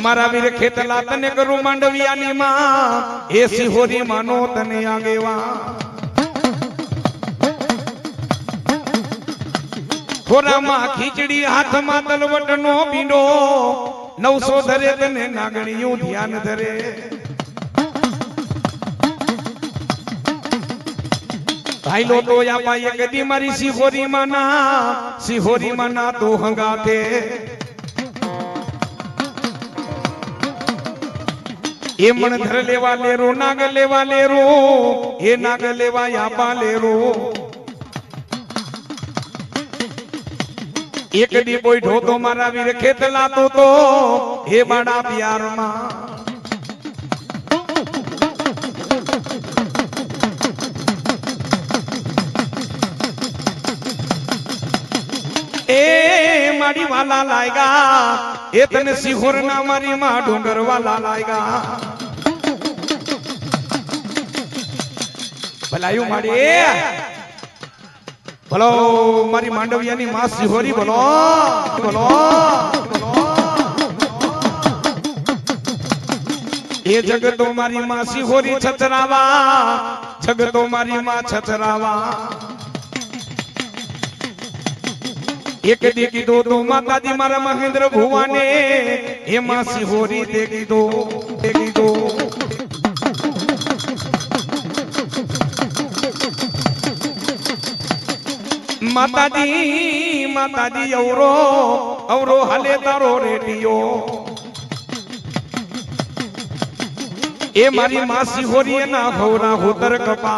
मारा वीर खेतला तने करू मांडवियानी मां ए सिहोरी मानो तने आगेवा थोड़ा मां खीचड़ी हाथ मां तलवट नो बींडो 900 धरे तने नागणियों ध्यान धरे भाई लो तो या पाए कदी मारी सिहोरी माना तो हंगाते ये मन धर लेवा ले रो नाग लेवा ले रो ये नाग लेवा या पा ले रो एक दी कोई ढो तो मारा वीर खेतला तो हे बड़ा प्यार मां ए माड़ी वाला लाएगा ये तने सिहोर ना मारी मां डोंगर वाला लाएगा भलायू माड़ी बोलो मारी मांडवियानी मां सिहोरी बोलो बोलो ये जगतो मारी मां सिहोरी छतरावा जगतो मारी मां छतरावा एक देखी दो माता दी मारा महेंद्र भुवाने हे मां सिहोरी देखी दो माता दी औरो हले तारो रेडियो ए मारी मां सिहोरी ना होरा होतर कपा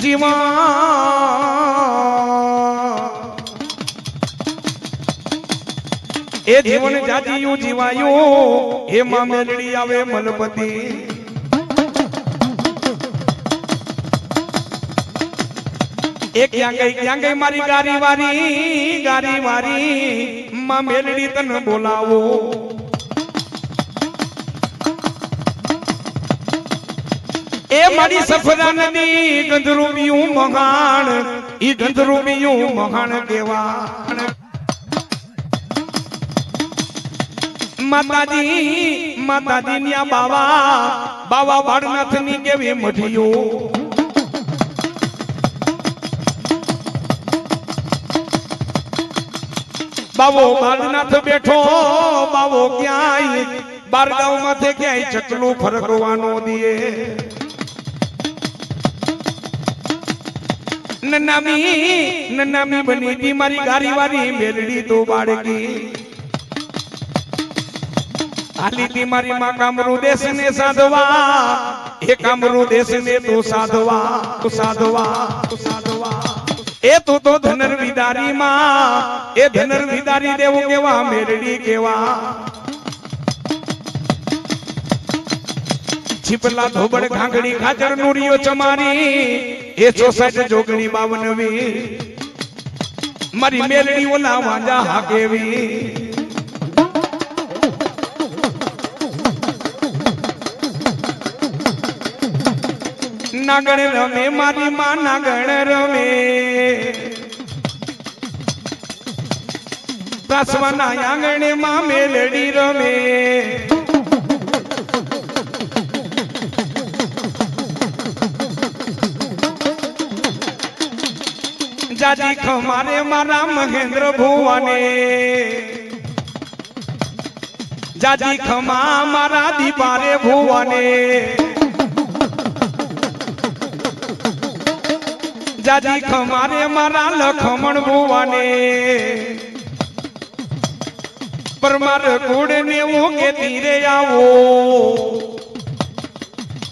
जीवा ए जीवन जाजियो जीवायो हे मां मेलड़ी आवे मलपति एक क्या गई मारी गारी वारी मां मेलड़ी तन बोलावो ए मारी सफरा नदी गंधरूबियों महान ई गंधरूबियों महान केवा माताजी निया बाबा बाड़नाथ नी केवी मठियो बाबो बाड़नाथ बैठो बाबो क्याई बारगांव माथे क्याई चकलू फरकवानो दिए नन्नामी बनी थी मारी गारी वारी मेलड़ी तो बाड़गी हाली थी मारी मां कामरू देश ने साधवा हे कामरू देश ने तो साधवा ए तो धनर विदारी मां ए धनर विदारी देव केवा मेलड़ी केवा छिपला धोबड़ घांगड़ी खाचर नूरियो चमारी ए 64 जोगणी 52 मारी मेलड़ी ओला वांजा हाकेवी नागण रमे मारी मां नागण रमे प्रासवाना आंगणे मां मेलड़ी रमे जाजी खमारे मारा महेंद्र भुवाने जाजी खमा मारा दीपारे भुवाने जाजी खमारे मारा लखमण भुवाने परमार कूड़े ने वो के तीरे आवो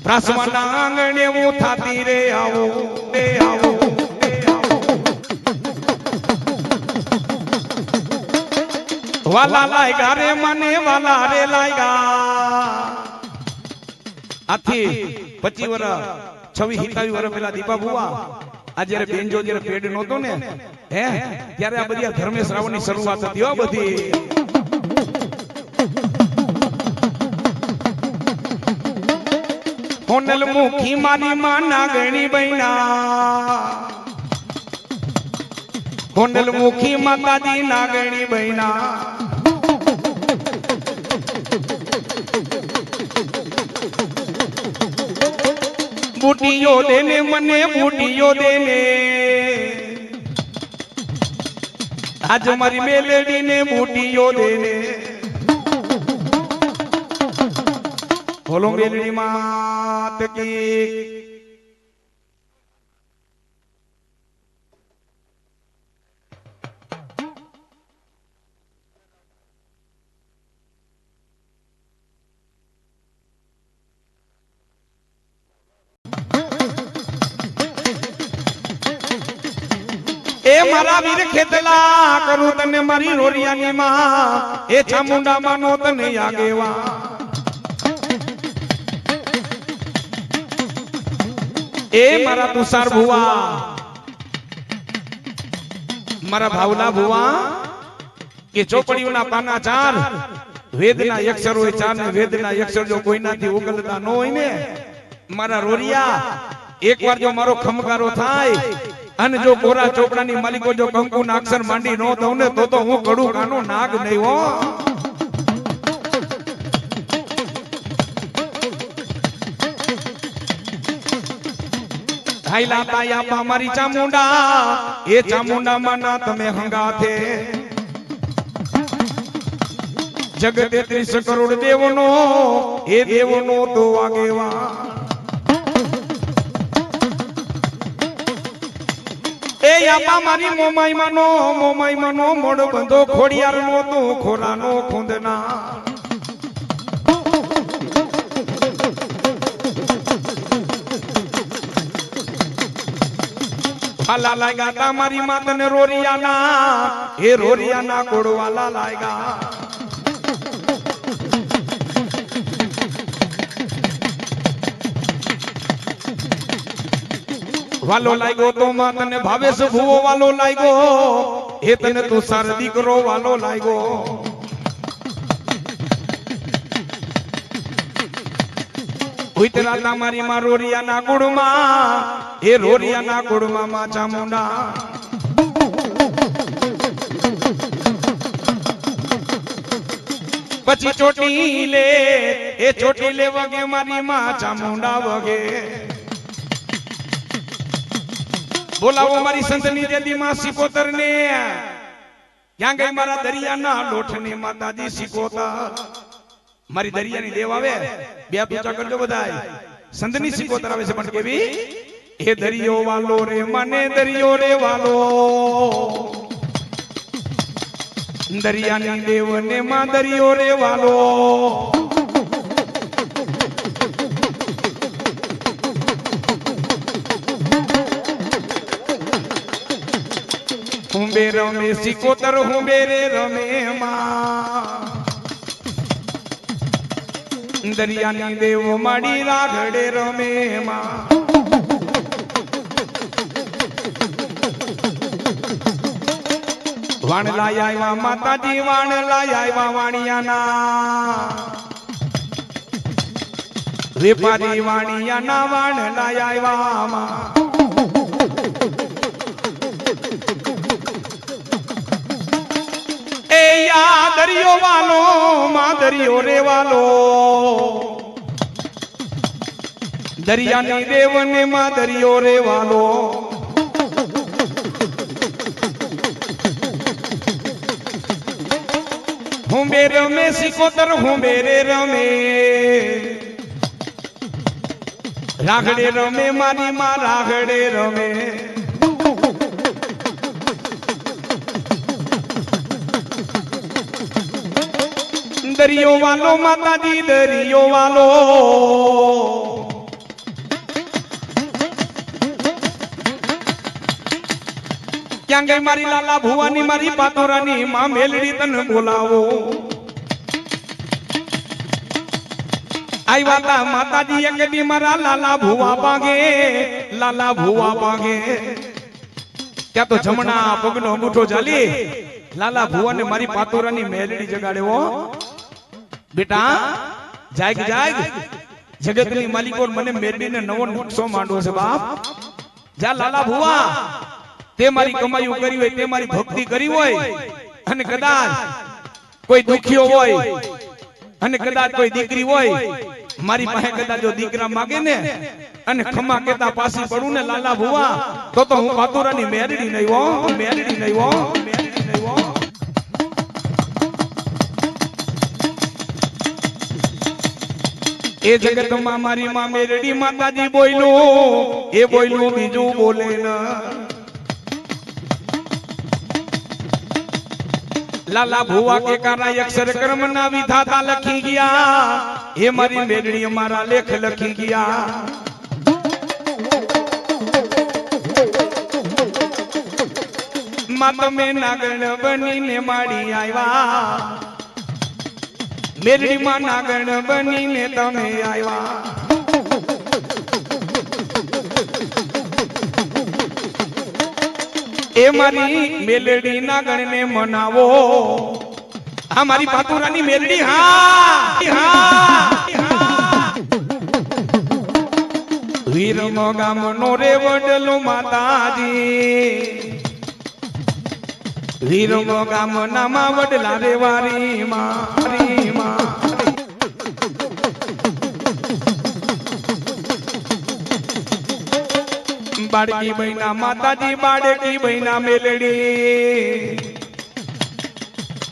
प्रासवाना आंगणे वो था तीरे आवो वाला लाएगा रे मने वाला रे लाएगा आथी 25 वर्ष 26 27 वर्ष पेला दीपा बुआ आ जरे बेंजो जरे पेड नहोतो ने હે ત્યારે આ બધી ધર્મેશ રાવણની શરૂઆત હતી હો બધી હોનલ મુખી મારી માં નાગણી બૈના હોનલ મુખી માતાજી નાગણી બૈના બુટીયો દેને મને બુટીયો દેને આજ મારી મેલડી ને બુટીયો દેને બોલો મેલડી માત કી એ મારા વીર ખેતલા કરું તને મારી રોરિયાની માં એ ચામુંડા માનો તને આગેવા એ મારા તુષાર ભુવા મારા ભાવલા ભુવા કે ચોપડીઓના પાના 4 વેદના અક્ષર હોય 4 ને વેદના અક્ષર જો કોઈનાથી ઉગલતા ન હોય ને મારા રોરિયા એકવાર જો મારો ખમકારો થાય અને જો કોરા ચોપડાની માલિકો જો કંકુના અક્ષર માંડી ન દઉં ને તો હું કડું કાનો નાગ નહીં હો હાઈલા તાયા મારી ચામુંડા એ ચામુંડા માના તમે હંગાથે જગત 33 કરોડ દેવનો એ દેવનો તો આગેવા એ આપા મારી મોમાઈ માનો મોડ બંધો ખોડિયાર નો તો ખોરાનો ખૂંદના વાલા લાગ્યા તા મારી માતને રોરિયાના એ રોરિયાના ગોળવાલા લાગ્યા વાલો લાગ્યો તો માં તને ભાવેશ ભુવો વાલો લાગ્યો એ તને તો સાર દીકરો વાલો લાગ્યો ઉતરા તમારી માં રોરિયાના ગુડમાં એ રોરિયાના ગુડમાં માં ચામુંડા પછી ચોટી લે એ ચોટી લે વગે મારી માં ચામુંડા વગે બોલાવો મારી સંતની દેદી માં સિકોતર ને ક્યાં ગઈ મારા દરિયાના લોઠ ને માતાજી સિકોતર મારી દરિયાની દેવ આવે બે પૂજા કરજો બધાય સંતની સિકોતર આવે છે પણ કેવી એ દરિયો વાલો રે મને દરિયો રે વાલો દરિયાની દેવ ને માં દરિયો રે વાલો હુંબે રમે સિકોતર હુંબે રે રમે માં દરિયાની દેવ માડી રાઘડે રમે માં વાણ લાય આવ્યા માતાજી વાણ લાય આવ્યા વાણિયાના વેપારી વાણિયાના વાણ લાય આવ્યા માં દરિયો વાલો માં દરિયો રે વાલો દરિયાની દેવ ને માં દરિયો રે વાલો હુંબે રમે સિકોતર હુંબે રે રમે રાઘડે રમે મારી માં રાઘડે રમે દરિયો વાલો માતાજી દરિયો વાલો ક્યાં ગઈ મારી લાલા ભુવાની મારી પાતોરાની માં મેલડી તને બોલાવો આવ્યા તા માતાજી એકડી મારા લાલા ભુવા પાગે ત્યાં તો જમણા પગનો અંગૂઠો ચાલી લાલા ભુવાને મારી પાતોરાની મેલડી જગાડ્યો બેટા જાગ જાગ જગતની માલિકો મને મેરડીને નવો નકશો માંડવો છે બાપ. જા લાલા ભુવા, તે મારી કમાઈઓ કરી હોય, તે મારી ભક્તિ કરી હોય, અને કદાચ કોઈ દુખિયો હોય, અને કદાચ કોઈ દીકરી હોય, મારી પાસે કદાચ જો દીકરા માંગે ને અને ખમા કેતા પાછી પડું ને લાલા ભુવા, તો હું પાતુરાની મેરડી નહીં હો, મેરડી નહીં હો, મેરડી નહીં હો. એ જગતમાં મારી માં મેરડી માતાજી બોલ્યું, એ બોલ્યું બીજું બોલે ના. લાલા ભુવા કે કાના અક્ષર કર્મ ના વિધાતા લખી ગયા, એ મારી મેરડી અમારા લેખ લખી ગયા. માં તમે નાગણ બનીને માડી આવ્યા, મેરડી માં નાગણ બનીને તમે આવ્યા. એ મારી મેલડી નાગણ ને મનાવો, આ મારી પાતુરાની મેલડી. વીરમો ગામ નો રે વડલો માતાજી, વીરમો ગામ નામા વડલા રે વારી મારી માં. બાળકી બહેના માતાજી, બાળકી બહેના મેલડી,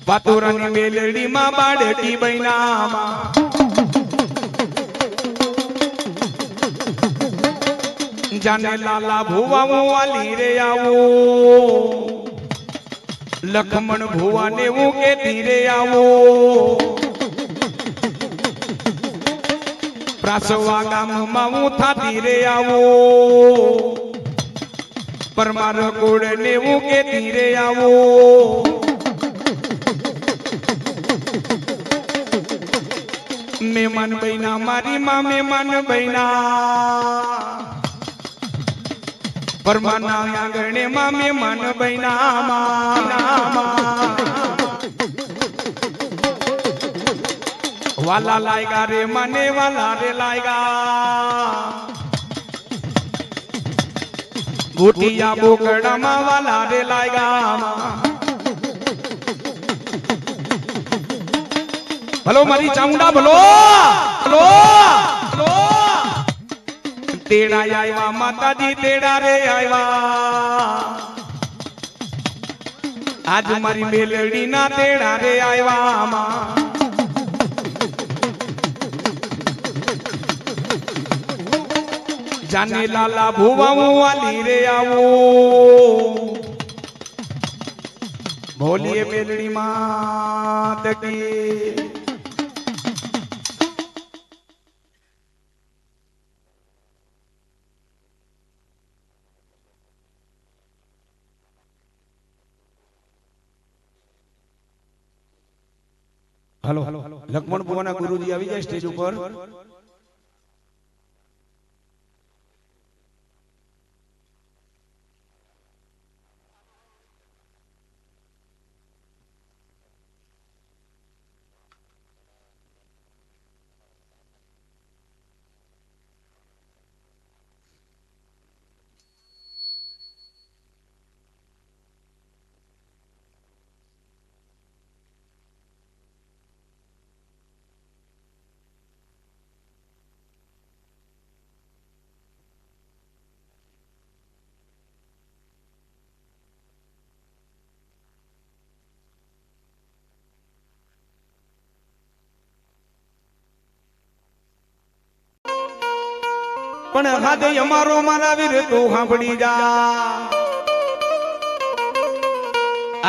પાતુરાની મેલડી માં બાળકી બહેના માં. જાને લાલા ભુવા હું વાલી રે આવું, લખમણ ભુવા ને હું કે ધીરે આવું. પ્રાસવા ગામમાં હું થાતી રે આવું, પરમાર કોડ ને હું કે ધીરે આવું. મહેમાન બહેના મારી માં મહેમાન બહેના, પરમાના આંગણે માં મહેમાન બહેના માં. વાલા લાયગા રે મને વાલા રે લાયગા, ગોટિયા બોકડામાં વાલા રે લાયગા. ભલો મારી ચામુંડા ભલો, ભલો ભલો. તેડા આવ્યા માતાજી, તેડા રે આવ્યા, આજ મારી મેલડી ના તેડા રે આવ્યા. જાને લાલા ભુવા હું વાલી રે આવું, બોલીએ મેલડી માત કી. હલો, લખમણ ભુવાના ગુરુજી આવી જાય સ્ટેજ ઉપર. પણ હાથે અમારો મારા વીર તું સાંભળી જા,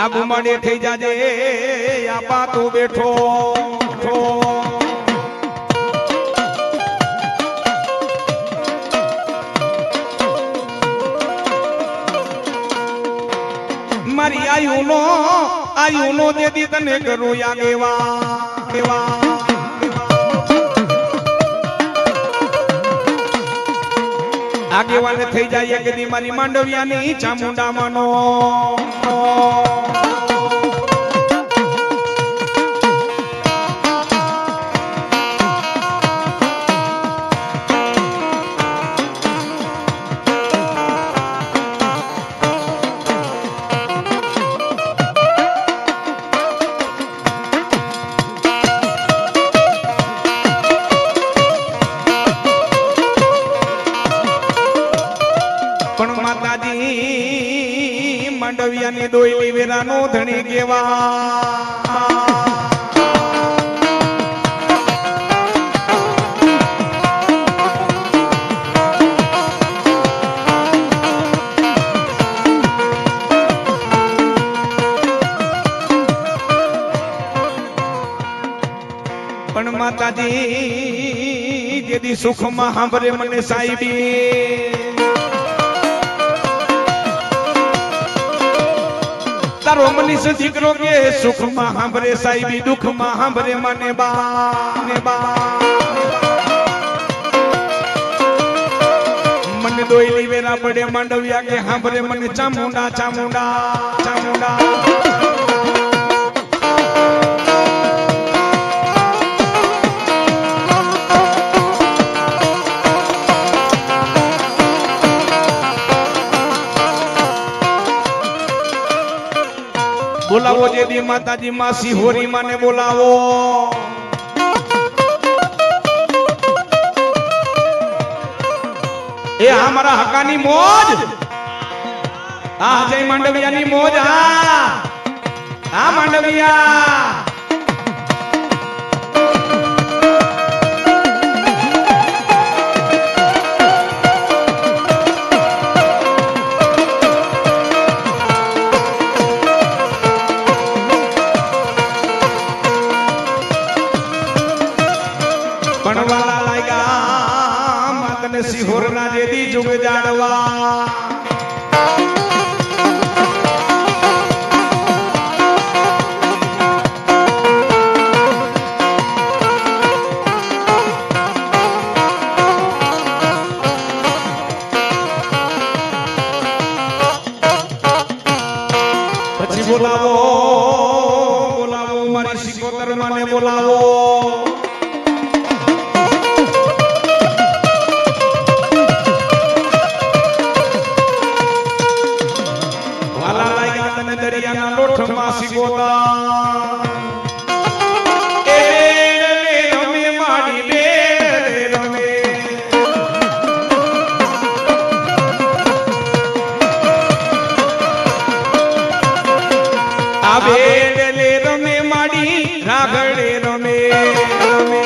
આ ગુમાડે થઈ જાજે આપા તું બેઠો. મારી આયુ નો દેદી તને કરું યાગેવા. આગેવાને થઈ જાય એકદી મારી માંડવિયાની ચામુંડા માનો. માંડવિયાની દોયલી વેરાનો ધણી કેવા પણ માતાજી જેદી સુખમાં સાંભળે મને સાહેબી તારો મનીષ દીકરો કે સુખમાં સાંભળે સાહેબી દુઃખમાં સાંભળે મને બા મને દોયલી વેરા પડે માંડવિયા કે સાંભળે મને ચામુંડા ચામુંડા ચામુંડા બોલાવો જેદી માતાજી માં સિહોરી માને બોલાવો એ હમારા હકાની મોજ આ જય માંડવિયાની મોજ હા માંડવિયા ભણવાલા લાગ્યા માતને સિહોરના જેદી જુગ જાડવા પછી બોલાવો બોલાવો મારી સિકોતર માને બોલાવો દરિયાના લોઠમાં સિકોતા એ રમે માડી લે રમે આ બેડલે રમે માડી રાગડે રમે રમે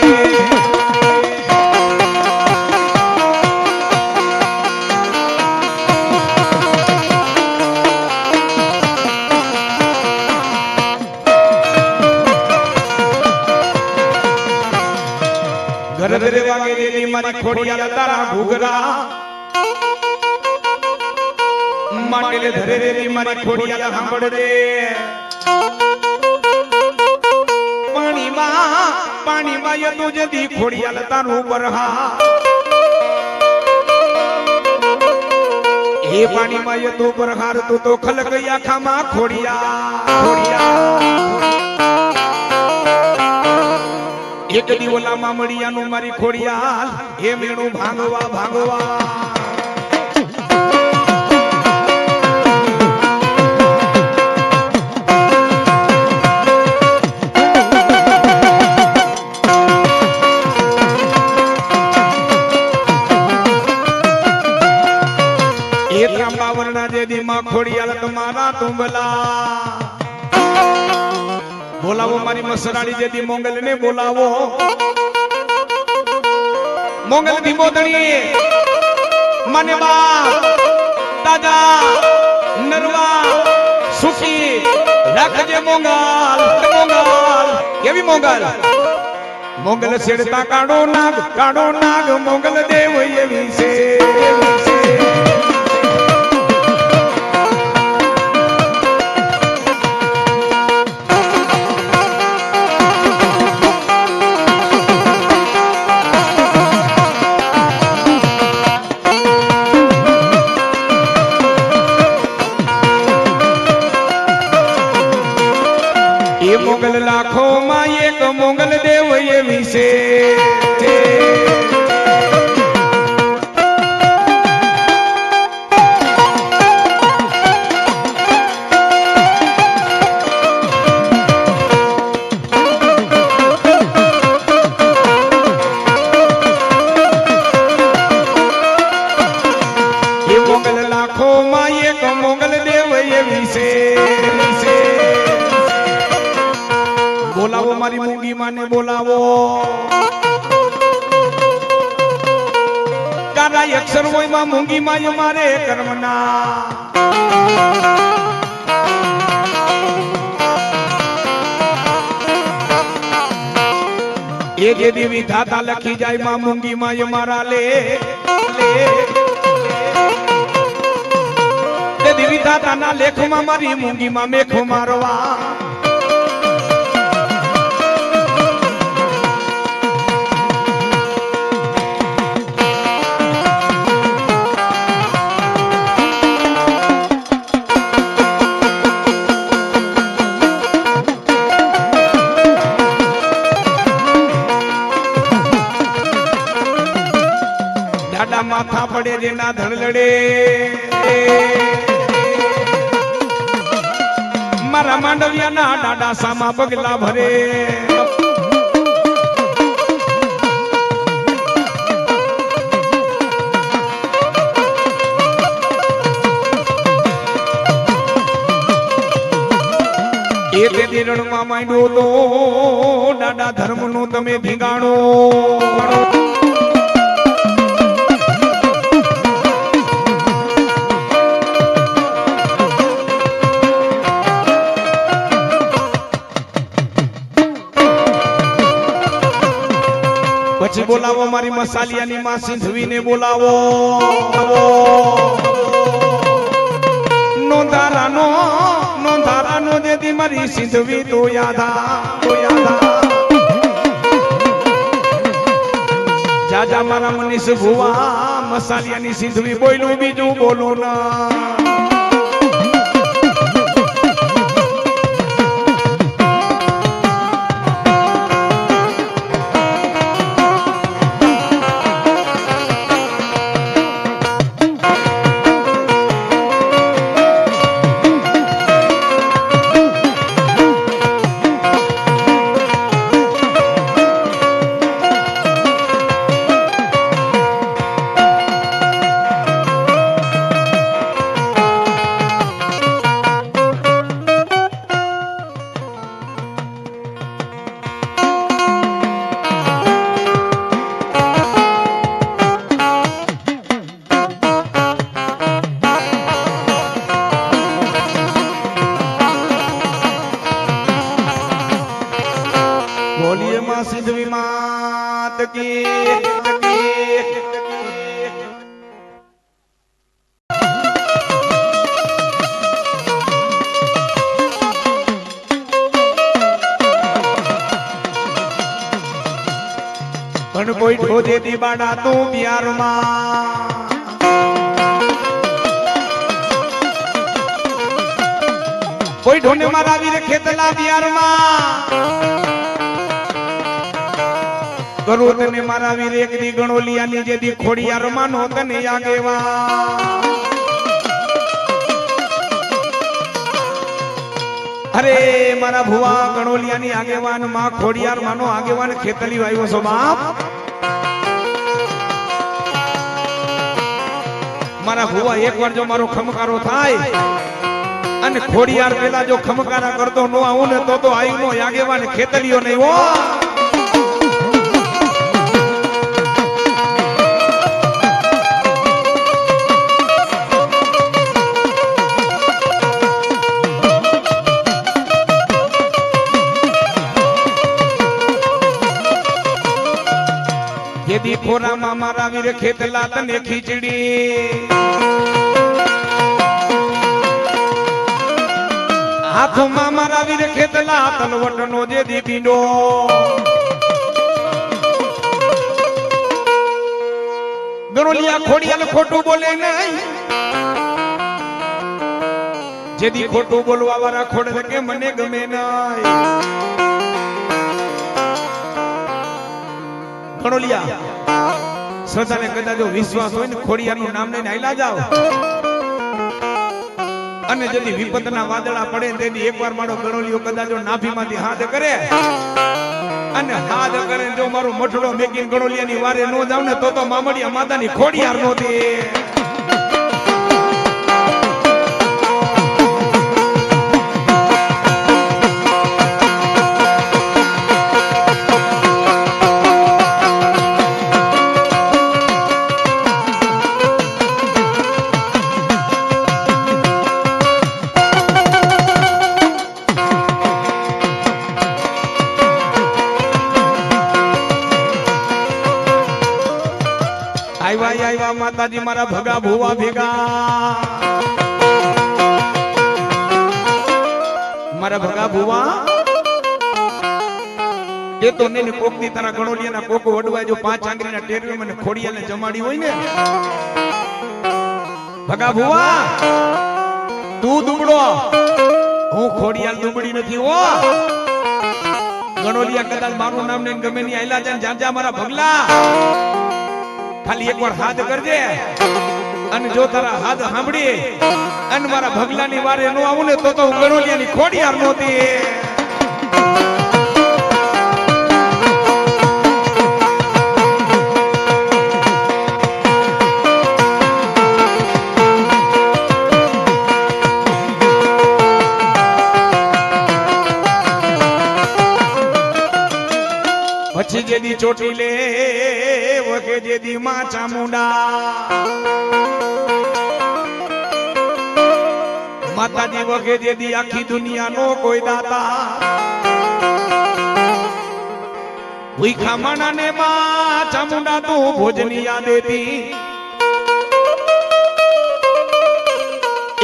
ઘર ઘરે વાગે દેવી મારી ખોડિયા તારા ઘૂઘરા માટલે ધરે દેવી મારી ખોડિયા સાંભળ દે પાણીમાં યતો જદી ખોડિયા તારું બરહા એ પાણીમાં યતો બરહાર તું તો ખલક આખામાં ખોડિયા ખોડિયા એક દીવલા મામડિયાનું મારી ખોડિયાલ એ મેણું ભાંગવા ભાંગવા એ ત્રાંબાવરના જે દીમાં ખોડિયાલ તમારા તુંબલા બોલાવો મારી મસરાડી જેથી મોંગલ ને બોલાવો મોંગલ ધીમોદણી મને બાપ દાદા નરવા સુખી રાખજે મોંગલ મોંગલ કેવી મોંગલ મોંગલ છેડતા કાળો નાગ મોંગલ દેવ એવી છે મોગલ લાખો માં એક મોગલ દેવ એવી છે એ મોગલ લાખો માં એક મોગલ દેવ એવી છે મારી મૂંગી માને બોલાવો કારા અક્ષર હોય માં મૂંગી માં મારે કર્મના એ જે દેવી ધાતા લખી જાય માં મૂંગી માં મારા લે દેવી ધાતા ના લેખમાં મારી મૂંગી માં મેખો મારવા માથા પડે જેના ધડલડે મારા માંડવિયાના ડાડા સામા બગલા ભરે એ તે રણમાં માંડ્યો તો ડાડા ધર્મનું તમે ભીગાણો પછી બોલાવો મારી મસાલિયાની માં સિંધવીને બોલાવો નોંધારાનો જેથી મારી સિંધવી તો યાદા જાજા મારા મનીષ ભુવા મસાલિયાની સિંધવી બોલું બીજું બોલું ના बोलिए मां सिंधवी मात की पण कोई ढोजे दी बाड़ा तू प्यार मां कोई ढोने मारा वीर खेतला प्यार मां करो तने मारा वीर एक दी गणोलिया नी जे दी खोड़ियार मानो तने आगेवा अरे मारा भुवा गणोलिया नी आगेवान मां खोड़ियार मानो आगेवान खेतली वायो सो बाप मारा भुवा एक बार जो मारो खमकारो थाय अने खोड़ियार पेला जो खमकारा करतो नो आऊं ने तो आयु नो आगेवान खेतलियो नहीं वो यदि खोरा मा मारा वीर खेतला तने खीचड़ी हाथों मा मारा वीर खेतला तलवटनो जे दी पींडो गणोलिया खोड़ियाल खोटू बोले नहीं जेदी खोटू बोलवा वाला खोड़ के मने गमे नहीं गणोलिया श्रद्धा ने कदा जो विश्वास होय ने खोड़ियाનું નામ લઈને આઈલા જાવ અને જદી વિપતના વાદળા પડે તેદી એકવાર મારો ગણોલિયો કદા જો નાભીમાંથી હાથ કરે અને હાથ કરે જો મારો મઠડો મેકીને ગણોલિયાની વારે નો જાવ ને તો મામડિયા માતાની ખોડિયાર નોતી માતાજી મારા ભગા ભુવા ભેગા મારા ભગા ભુવા એ તો ને કોક ની તારા ગણોલિયાના કોકો વડવા જો 5 આંગળીના ટેરવે મને ખોડિયાને જમાડી હોય ને ભગા ભુવા તું દુબળો હું ખોડિયાલ દુબળી નથી હો ગણોલિયા કદાચ મારું નામ ને ગમે ની આયલા જાય જાજા મારા ભગલા ખાલી એકવાર હાથ કરજે અને જો તારા હાથ સાંભળી અને મારા ભગલાની વારે નો આવું ને તો હું ગણોલિયાની ખોડિયાર નહોતી પછી જેદી ચોટી લે વગે જેદી માં ચામુંડા માતાજી વગે જેદી આખી દુનિયાનો કોઈ દાતા ભૂખા માણાને માં ચામુંડા તું ભોજની યાદ દેતી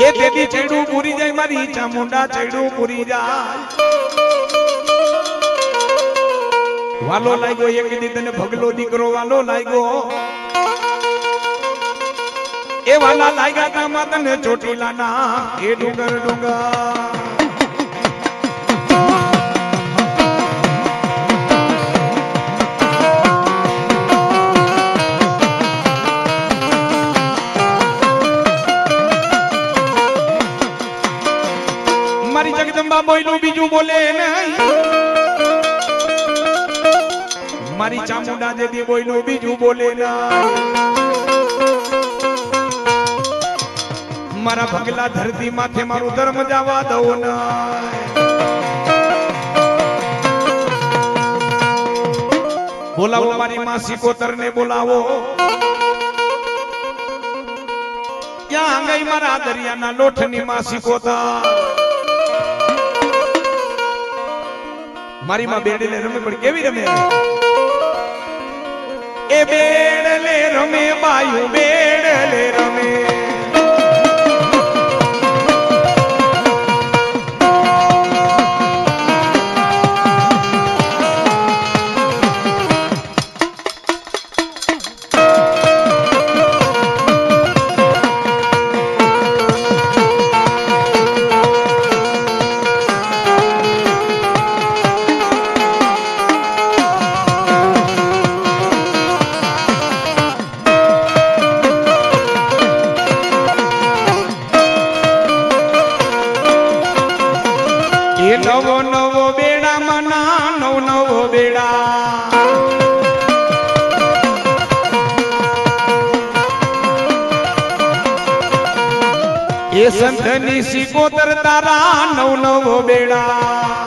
એ દેદી ચેડું પૂરી જાય મારી ચામુંડા ચેડું પૂરી જાય વાલો લાગ્યો એક દી તને ભગલો દીકરો વાલો લાગ્યો એ વાલા લાગ્યા તા માં તને ચોટીલાના એ ડુંગર ડુંગર મારી જગદંબા બોયલું બીજું બોલે નહીં મારી ચામુંડા દેદી બોયલું બીજું બોલે ના મારા ભગલા ધરતી માથે મારું ધર્મ જવા દઉં ના બોલાવો મારી માં સિકોતર ને બોલાવો ક્યાં ગઈ મારા દરિયાના લોઠની માં સિકોતર મારી માં બેડલે રમે પણ કેવી રમે એ બેડલે રમે બાયુ બેડલે રમે નવો નવો બેડા મના નવ નવો બેડા એ સંતની સિકોતર તારા નવ નવો બેડા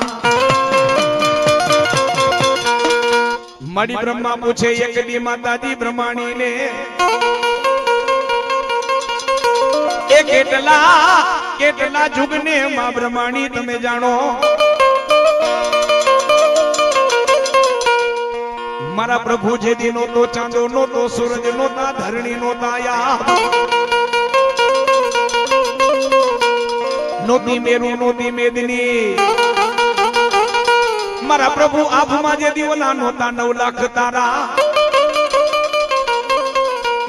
મળી બ્રહ્મા પૂછે એક દી માતાજી બ્રહ્માણી ને એ કેટલા જુગને માં બ્રહ્માણી તમે જાણો મારા પ્રભુ જેદી નો તો ચાંદો નો તો સૂરજ નો તા ધરણી નો તાયા નોતી મેરુ નોતી મેદની મારા પ્રભુ આભમાં જેદી ઓલા નોતા 9 લાખ તારા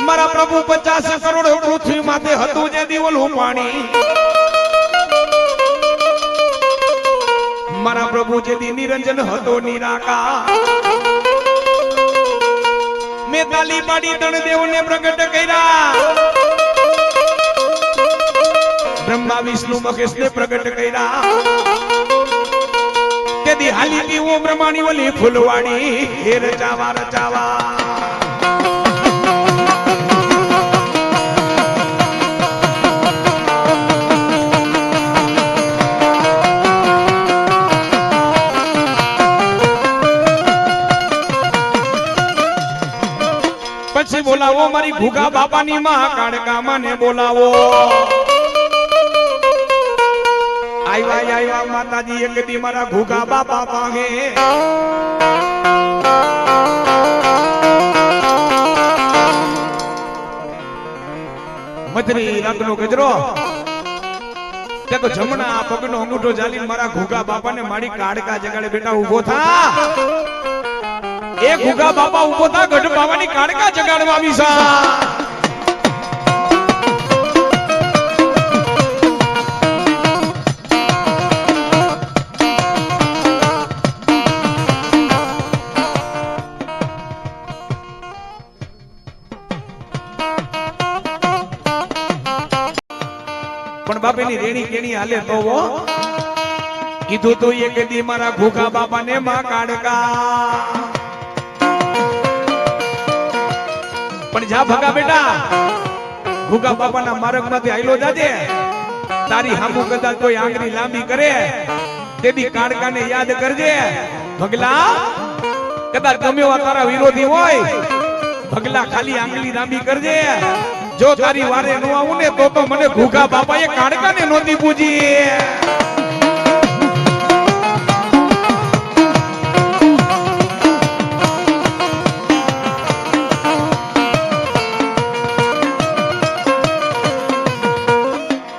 મારા પ્રભુ 50 કરોડ પૃથ્વી માથે હતું જે દીવલું પાણી મારા પ્રભુ જે દી નિરંજન હતો નિરાકા મેં તાલી પાડી તણદેવને પ્રગટ કર્યા બ્રહ્મા વિષ્ણુ મહેશને પ્રગટ કર્યા તેથી હાલી દી હું બ્રહ્માણી ઓલી ફૂલવાડી હે રચાવા રચાવા પછી બોલાવો મારી ઘુગા બાપાની માં કાળકા માને બોલાવો આયવા માતાજી એક દી મારા ઘુગા બાપા પાંગે મધરી રાતનો ગજરો તે તો જમણા પગનો અંગૂઠો જાલીને મારા ઘોઘા બાપાને મારી કાડકા જગાડે બેટા ઊભો થા એ ઘોઘા બાપા ઊભો થા ગઢ બાવાની કાડકા જગાડવા આવી સા પણ બાપેની રેણી કેણી હાલે તો વો કીધું તો એ કદી મારા ઘોઘા બાપાને માં કાડકા પણ જા ભગા બેટા ઘોઘા બાપાના માર્ગમાંથી આયલો જાજે તારી હામુ કદાચ કોઈ આંગળી લાંબી કરે તેદી કાડકાને યાદ કરજે ભગલા કદાચ ગમે એવા તારા વિરોધી હોય ભગલા ખાલી આંગળી લાંબી કરજે જો તારી વારે ન આવું ને તો મને ઘોઘા બાપાએ કાડકાને નોતી પૂજી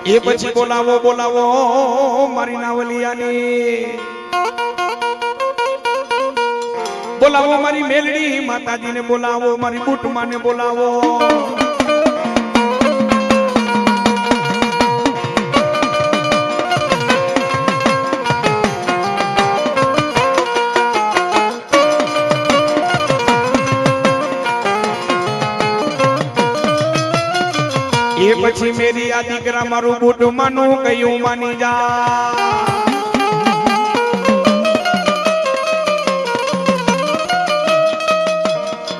એ પછી બોલાવો બોલાવો મારી નાવલિયાની બોલાવો મારી મેલડી માતાજીને બોલાવો મારી બુટમાને બોલાવો એ પછી મેરી આ દીકરા મારું બુટ માનું કયું માની જા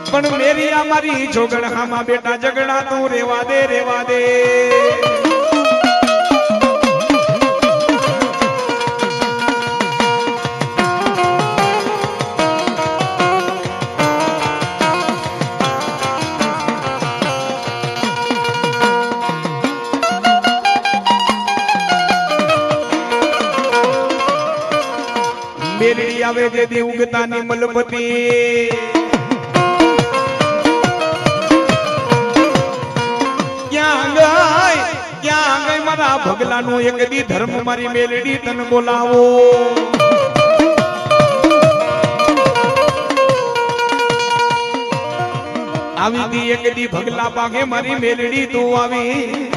પણ મેરી આ મારી જોગણ હામાં બેટા ઝઘડા તું રેવા દે રેવા દે મેલડી આવે જેથી ઉગતાની મલપતી ક્યાં ગઈ મારા ભગલાનું એક દી ધર્મ મારી મેલડી તને બોલાવો આવી દી એક દી ભગલા પાગે મારી મેલડી તું આવી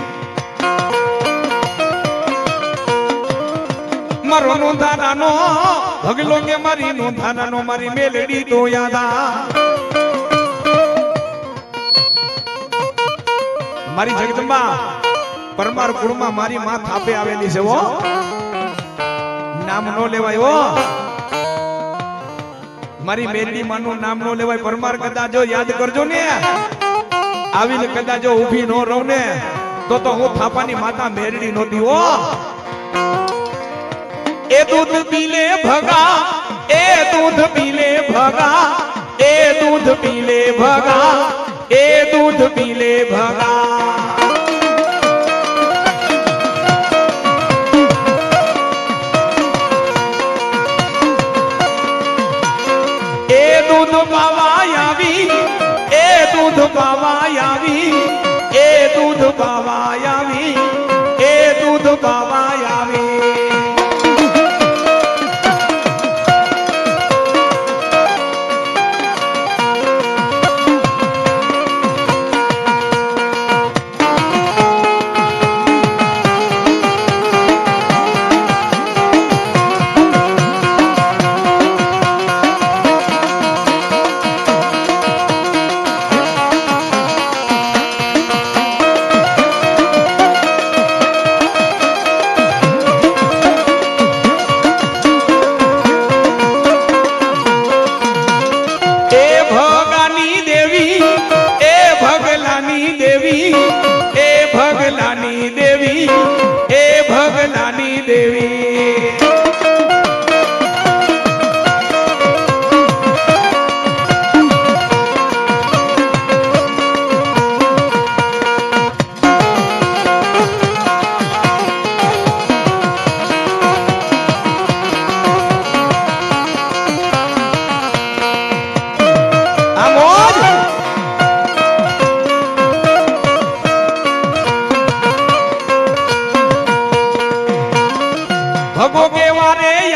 મારો નોંધારાનો ભગલો કે મારી નોંધારાનો મારી મેલડી તો યાદા મારી જગદંબા પરમાર કુળમાં મારી માં થાપે આવેલી છે વો નામ નો લેવાય હો મારી મેલડી માનું નામ નો લેવાય પરમાર કદાચ જો યાદ કરજો ને આવીને કદાચ જો ઊભી નો રહું ને તો હું થાપાની માતા મેલડી નોતી હો એ દૂધ પીલે ભગા એ દૂધ પીલે ભગા એ દૂધ પીલે ભગા એ દૂધ પીલે ભગા એ દૂધ પાવા આવી એ દૂધ પાવા આવી એ દૂધ પાવા આવી એ દૂધ પાવા આવી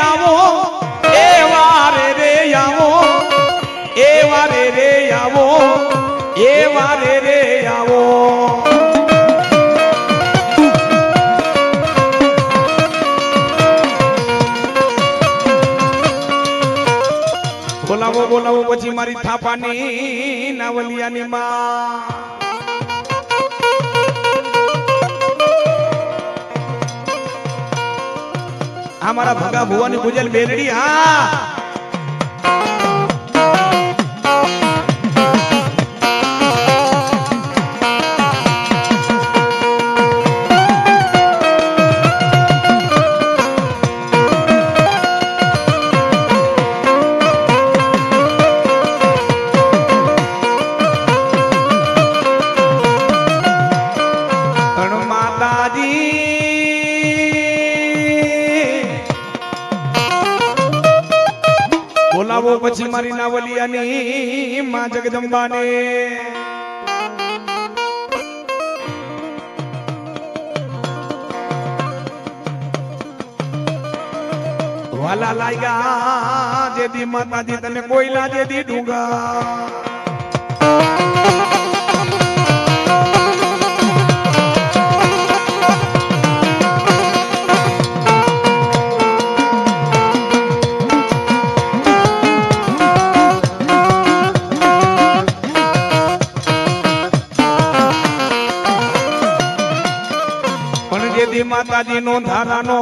આવો એ વારે રે આવો એ વારે રે આવો એ વારે રે આવો બોલાવો બોલાવો પછી મારી થાપાની નાવલિયાની માં આ મારા ભગા ભુવાની પૂજલ બેલડી હા બોલાવો પછી મારી નાવલિયાની માં જગદંબાને વાલા લાગ્યા જેદી માતાજી તને કોઈલા જેદી ડુંગા માતાજી નો ધારાનો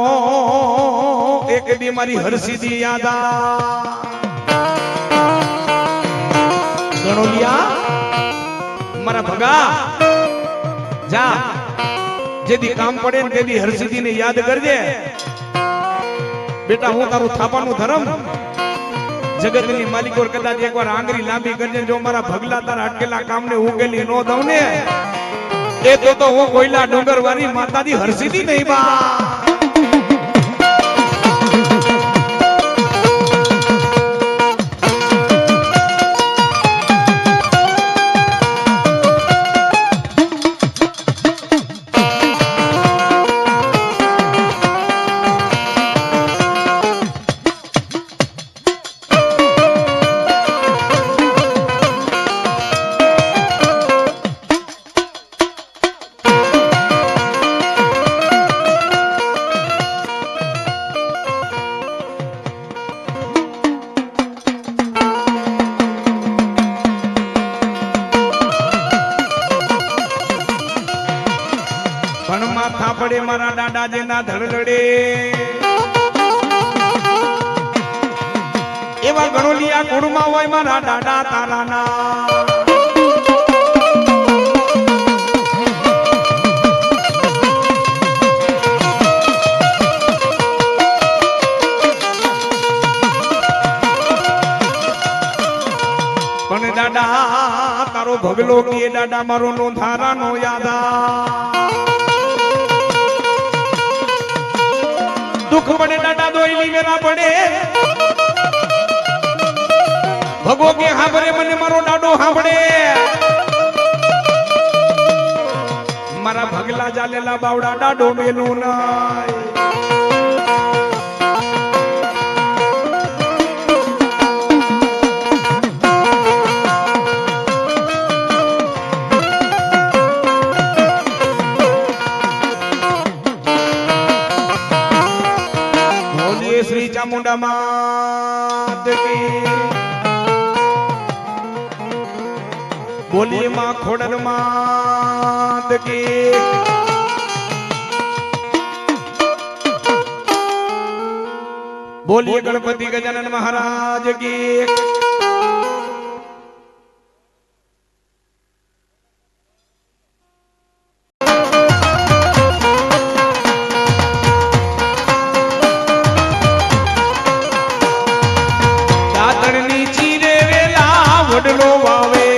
એક દી મારી હરસીદી યાદા ગણોલિયા મારા ભગા જા જેદી કામ પડે ને તેદી હરસીદી ને યાદ કરજે બેટા હું તારું થાપાનું ધરમ જગતની માલિકોર કદાચ એકવાર આંગળી લાંબી કરજે જો મારા ભગલા તારા અટકેલા કામને ઉકેલી નો દઉં ને એ તો હું કોઈલા ડુંગર વાળી માતાજી હરસીદી નહીં બા માથા પડે મારા દાદા જેના ધડધડે એવા ગણોલિયા કુળમાં હોય મારા દાદા તારાના પણ દાદા તારો ભગલો કે દાદા મારો નો ધારાનો યાદા दुख पड़े डाडा दोइली मेरा पड़े भगो के हाबरे मने मारो डाडो हाबड़े मारा भगला जालेला बावड़ा डाडो मेलू नाय श्री चामुंडा मात की बोलिए मां खोडल मात की बोलिए गणपति गजानन महाराज की વડલો વાવે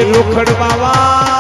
રોખડ બાવા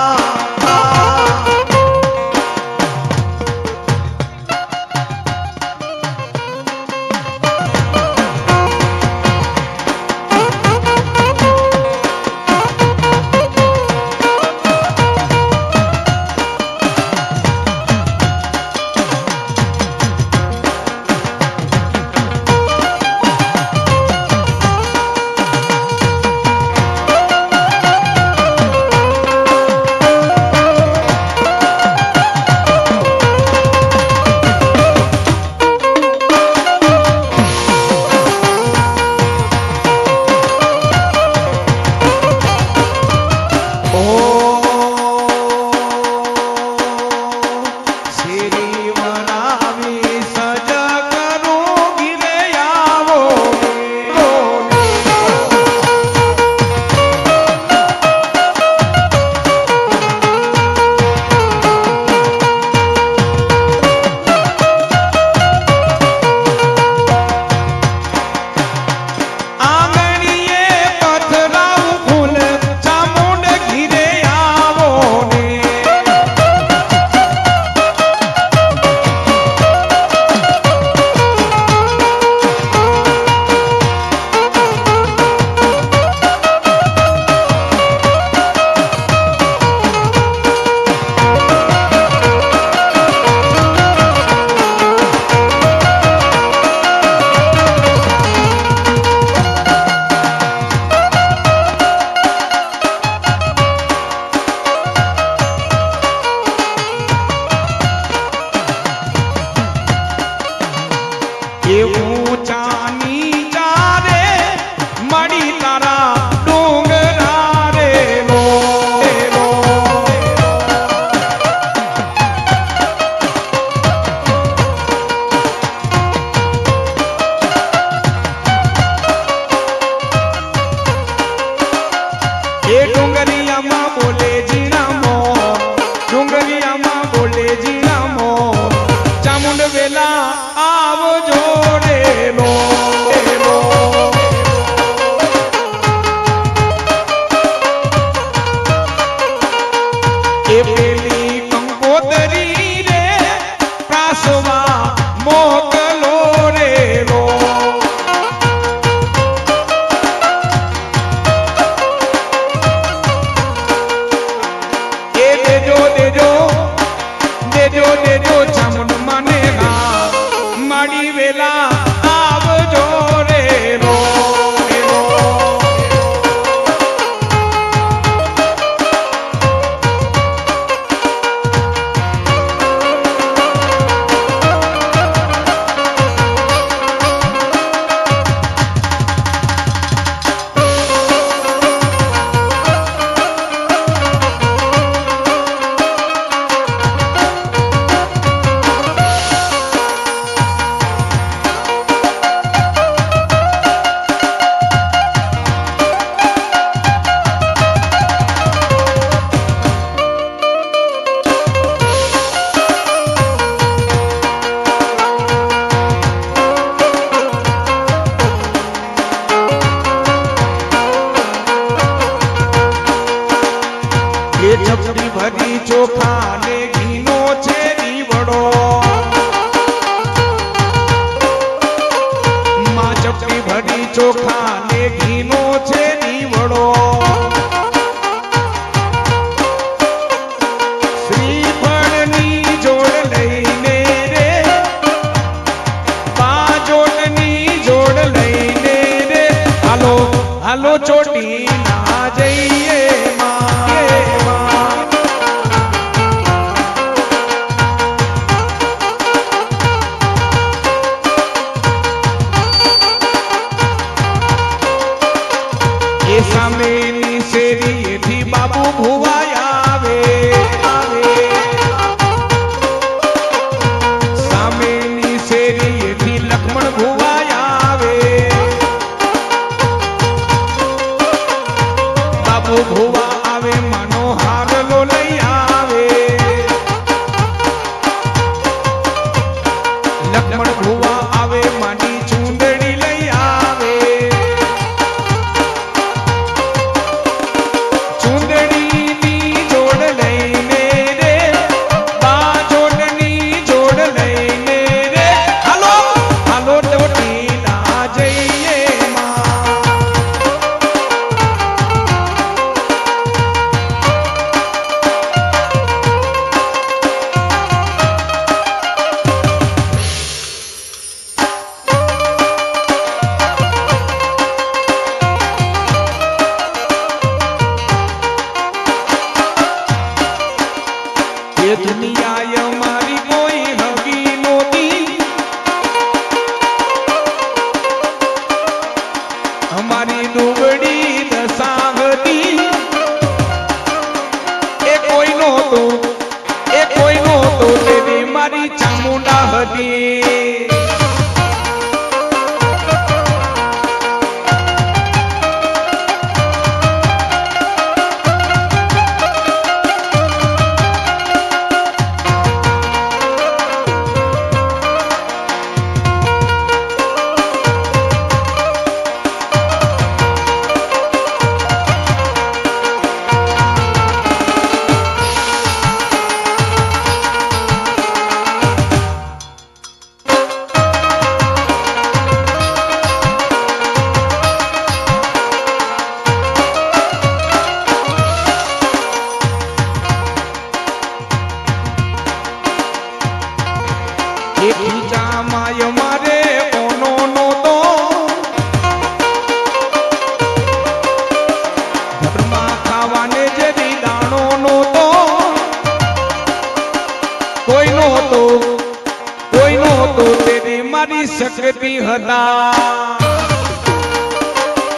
ચપટી ભરી ચોખા ને ઘીનો છે દીવડો માં ચપટી ભરી ચોખા ને ઘીનો છે દીવડો શ્રીફળની જોડ લઈને રે બાજોટની જોડ લઈને રે હાલો હાલો ચોટી ના જઈએ સામેની શેરીએથી બાબુ ભુવાય આવે સામેની શેરીએથી લક્ષ્મણ ભુવાય આવે બાબુ ભુવા આવે મનોહાર લો લઈ આવે લક્ષ્મણ ભુવા આવે માની ચૂંદડી લઈ આવે ચૂંદડી ये दुनिया हमारी कोई हगी नोती हमारी दुबड़ी दशा હતી એ કોઈ નહોતો તેની મારી ચામુંડા હતી शक्ति हता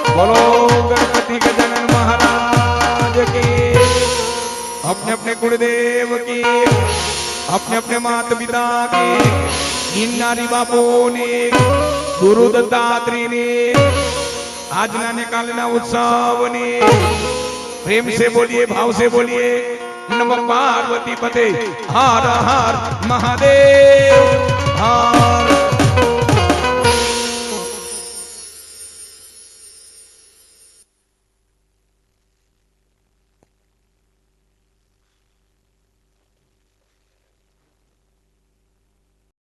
बोलो गणपति गजानन महाराज की अपने अपने कुलदेव की अपने अपने माता पिता की गिरनारी बापू ने गुरु दत्तात्रेय ने આજના ને કાલના ઉત્સવ ને પ્રેમ से बोलिए भाव से बोलिए नमः पार्वती पते हर हर महादेव हर